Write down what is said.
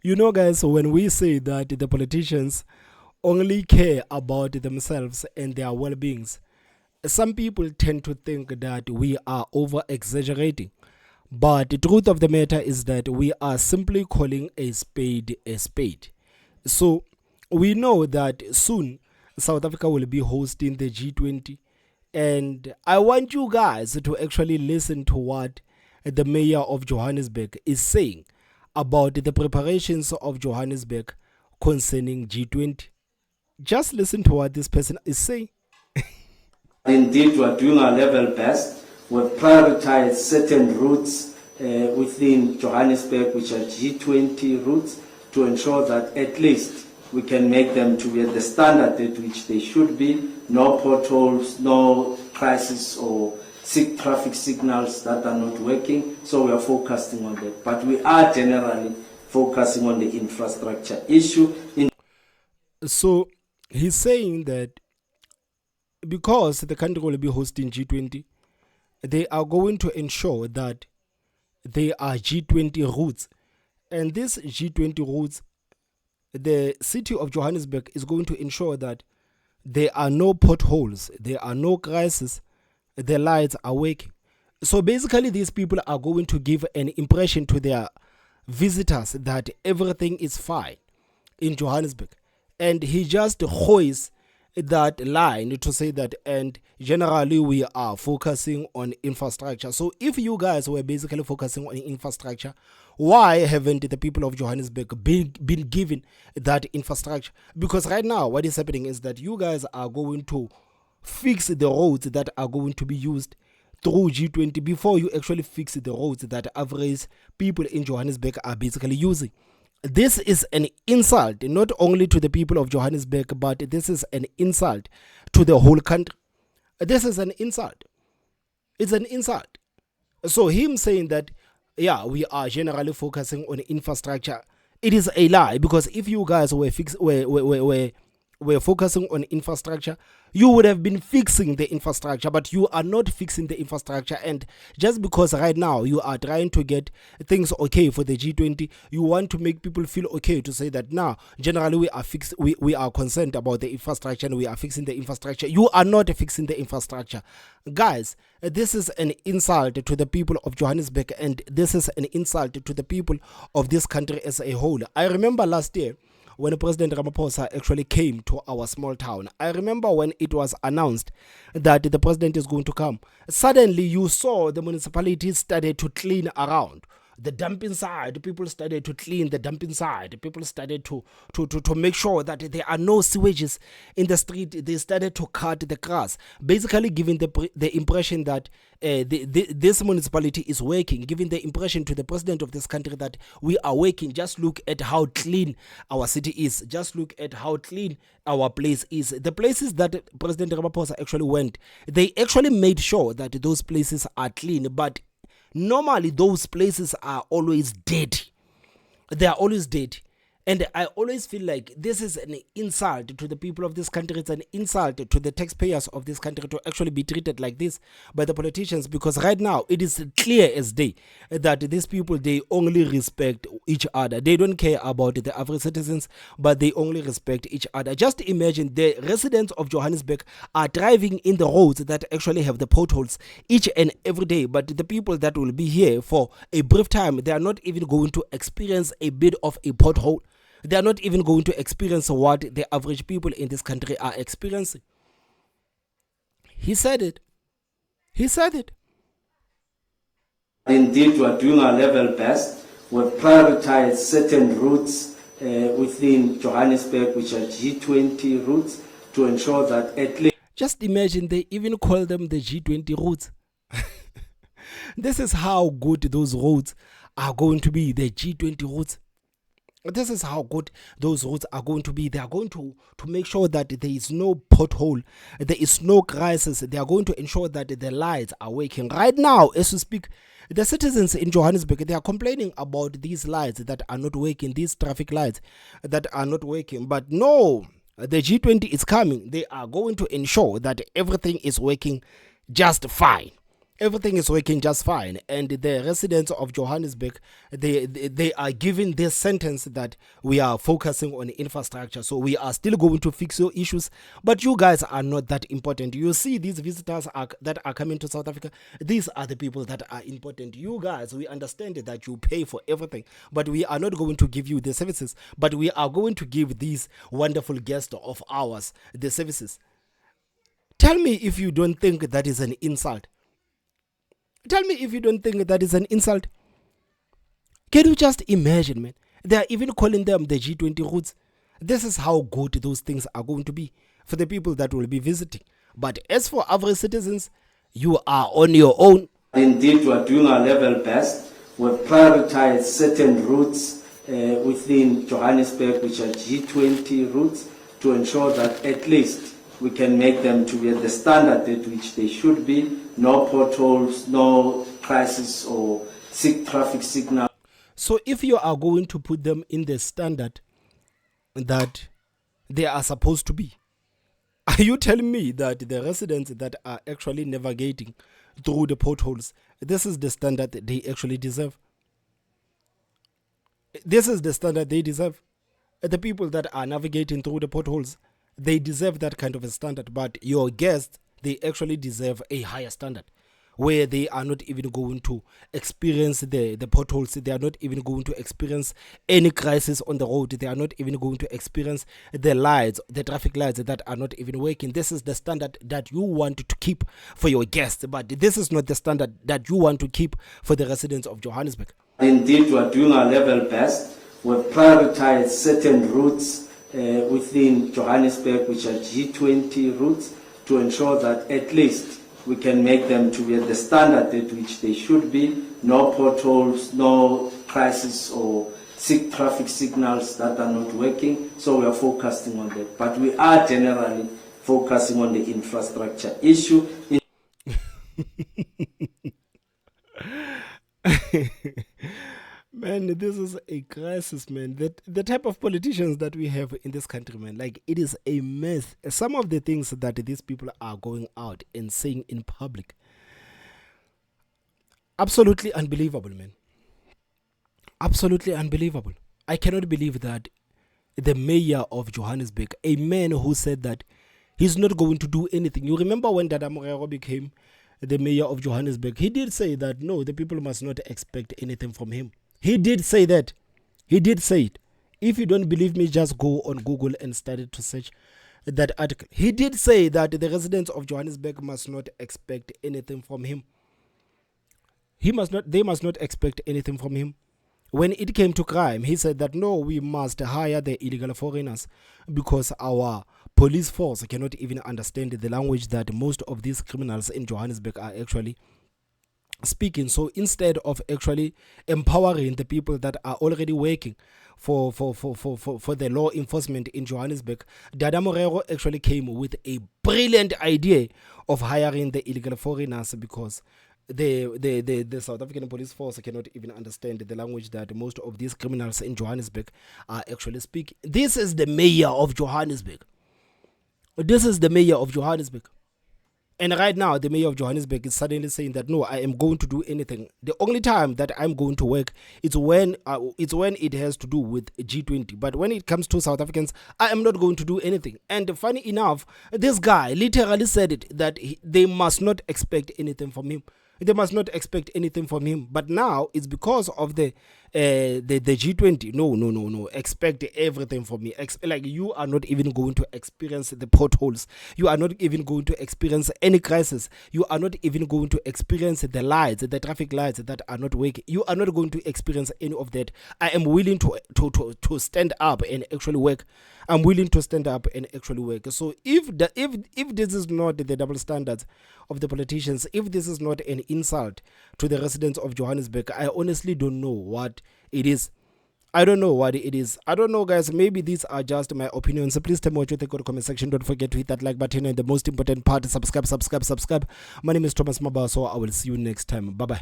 You know, guys, when we say that the politicians only care about themselves and their well beings, some people tend to think that we are over exaggerating. But the truth of the matter is that we are simply calling a spade a spade. So we know that soon South Africa will be hosting the G20. And I want you guys to actually listen to what the mayor of Johannesburg is saying about the preparations of Johannesburg concerning G20. Just listen to what this person is saying. Indeed, we are doing our level best. We've prioritized certain routes within Johannesburg, which are G20 routes, to ensure that at least we can make them to be at the standard at which they should be. No potholes, no crisis or traffic signals that are not working. So we are focusing on that. But we are generally focusing on the infrastructure issue. So he's saying that because the country will be hosting G20, they are going to ensure that they are G20 routes. And these G20 routes, the city of Johannesburg is going to ensure that there are no potholes, there are no crises, the lights are working. So basically, these people are going to give an impression to their visitors that everything is fine in Johannesburg. And he just hoists that line to say that, and generally we are focusing on infrastructure. So if you guys were basically focusing on infrastructure, why haven't the people of Johannesburg been given that infrastructure? Because right now what is happening is that you guys are going to fix the roads that are going to be used through G20 before you actually fix the roads that average people in Johannesburg are basically using. This is an insult not only to the people of Johannesburg, but this is an insult to the whole country. This is an insult. It's an insult. So him saying that, yeah, we are generally focusing on infrastructure, it is a lie, because if you guys were focusing on infrastructure, you would have been fixing the infrastructure, but you are not fixing the infrastructure. And just because right now you are trying to get things okay for the G20, you want to make people feel okay to say that now generally we are concerned about the infrastructure and we are fixing the infrastructure. You are not fixing the infrastructure. Guys, this is an insult to the people of Johannesburg, and this is an insult to the people of this country as a whole. I remember last year when President Ramaphosa actually came to our small town. I remember when it was announced that the president is going to come. Suddenly you saw the municipalities started to clean around the dumping side. People started to clean the dumping side. People started to make sure that there are no sewages in the street. They started to cut the grass, basically giving the impression that this municipality is working, giving the impression to the president of this country that we are working. Just look at how clean our city is. Just look at how clean our place is. The places that President Ramaphosa actually went, they actually made sure that those places are clean, but normally those places are always dead. They are always dead. And I always feel like this is an insult to the people of this country. It's an insult to the taxpayers of this country to actually be treated like this by the politicians, because right now it is clear as day that these people, they only respect each other. They don't care about the average citizens, but they only respect each other. Just imagine the residents of Johannesburg are driving in the roads that actually have the potholes each and every day, but the people that will be here for a brief time, they are not even going to experience a bit of a pothole. They are not even going to experience what the average people in this country are experiencing. He said it. He said it. Indeed, we are doing our level best. We've prioritized certain routes within Johannesburg, which are G20 routes, to ensure that at least... Just imagine they even call them the G20 routes. This is how good those roads are going to be, the G20 routes. This is how good those roads are going to be. They are going to make sure that there is no pothole, there is no crisis. They are going to ensure that the lights are working. Right now, as we speak, the citizens in Johannesburg, they are complaining about these lights that are not working, these traffic lights that are not working. But no, the G20 is coming. They are going to ensure that everything is working just fine. everything is working just fine, and the residents of Johannesburg, they are given this sentence that we are focusing on infrastructure, so we are still going to fix your issues, but you guys are not that important. You see, these visitors that are coming to South Africa, these are the people that are important. You guys, we understand that you pay for everything, but we are not going to give you the services, but we are going to give these wonderful guests of ours the services. Tell me if you don't think that is an insult. Tell me if you don't think that is an insult. Can you just imagine, man? They are even calling them the G20 routes. This is how good those things are going to be for the people that will be visiting. But as for average citizens, you are on your own. Indeed, we are doing our level best. We prioritize certain routes within Johannesburg, which are G20 routes, to ensure that at least we can make them to be at the standard at which they should be. No potholes, no crisis or traffic signal. So if you are going to put them in the standard that they are supposed to be, are you telling me that the residents that are actually navigating through the potholes, this is the standard that they actually deserve? This is the standard they deserve. The people that are navigating through the potholes, they deserve that kind of a standard, but your guests, they actually deserve a higher standard where they are not even going to experience the potholes. They are not even going to experience any crisis on the road. They are not even going to experience the lights, the traffic lights that are not even working. This is the standard that you want to keep for your guests, but this is not the standard that you want to keep for the residents of Johannesburg. Indeed, we are doing our level best. We prioritize certain routes within Johannesburg, which are G20 routes, to ensure that at least we can make them to be at the standard at which they should be. No potholes, no crisis or traffic signals that are not working. So we are focusing on that. But we are generally focusing on the infrastructure issue. Man, this is a crisis, man. The type of politicians that we have in this country, man, like, it is a mess. Some of the things that these people are going out and saying in public, absolutely unbelievable, man. Absolutely unbelievable. I cannot believe that the mayor of Johannesburg, a man who said that he's not going to do anything. You remember when Dada Morero became the mayor of Johannesburg, he did say that, no, the people must not expect anything from him. He did say that. He did say it. If you don't believe me, just go on Google and start to search that article. He did say that the residents of Johannesburg must not expect anything from him. They must not expect anything from him. When it came to crime, he said that, no, we must hire the illegal foreigners because our police force cannot even understand the language that most of these criminals in Johannesburg are actually speaking. So instead of actually empowering the people that are already working for the law enforcement in Johannesburg, Dada Morero actually came with a brilliant idea of hiring the illegal foreigners because the South African police force cannot even understand the language that most of these criminals in Johannesburg are actually speaking. This is the mayor of Johannesburg. This is the mayor of Johannesburg. And right now, the mayor of Johannesburg is suddenly saying that, no, I am going to do anything. The only time that I'm going to work is when it has to do with G20. But when it comes to South Africans, I am not going to do anything. And funny enough, this guy literally said it, that they must not expect anything from him. They must not expect anything from him. But now it's because of the G20. No. Expect everything from me. Like, you are not even going to experience the potholes. You are not even going to experience any crisis. You are not even going to experience the lights, the traffic lights that are not working. You are not going to experience any of that. I am willing to stand up and actually work. I'm willing to stand up and actually work. So if this is not the double standards of the politicians, if this is not an insult to the residents of Johannesburg, I honestly don't know what it is. I don't know what it is. I don't know, guys. Maybe these are just my opinions. So please tell me what you think in the comment section. Don't forget to hit that like button, and the most important part, subscribe. My name is Thomas Mabaso. I will see you next time. Bye bye.